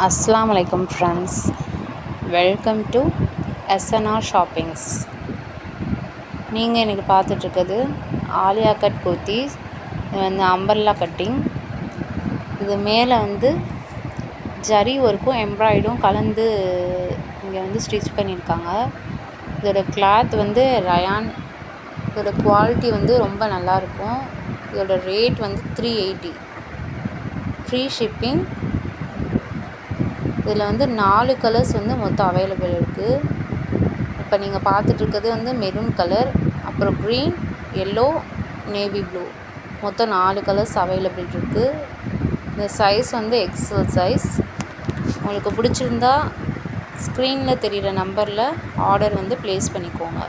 அஸ்ஸலாமு அலைக்கும் friends, welcome to SNR shoppings. நீங்கள் இன்றைக்கி பார்த்துட்ருக்கிறது ஆலியா கட் குர்த்திஸ். இது வந்து அம்பர்லா கட்டிங். இது மேலே வந்து ஜரி ஒர்க்கும் எம்ப்ராய்டும் கலந்து இங்கே வந்து ஸ்டிச் பண்ணியிருக்காங்க. இதோட கிளாத் வந்து ரயான். இதோட குவாலிட்டி வந்து ரொம்ப நல்லாயிருக்கும். இதோட ரேட் வந்து 380. Free shipping. இதில் வந்து 4 கலர்ஸ் வந்து மொத்தம் அவைலபிள் இருக்குது. இப்போ நீங்கள் பார்த்துட்ருக்கிறது வந்து மெரூன் கலர், அப்புறம் க்ரீன், எல்லோ, நேவி ப்ளூ, மொத்தம் 4 கலர்ஸ் அவைலபிள் இருக்குது. இந்த சைஸ் வந்து எக்ஸல் சைஸ். உங்களுக்கு பிடிச்சிருந்தா ஸ்க்ரீனில் தெரிகிற நம்பரில் ஆர்டர் வந்து ப்ளேஸ் பண்ணிக்கோங்க.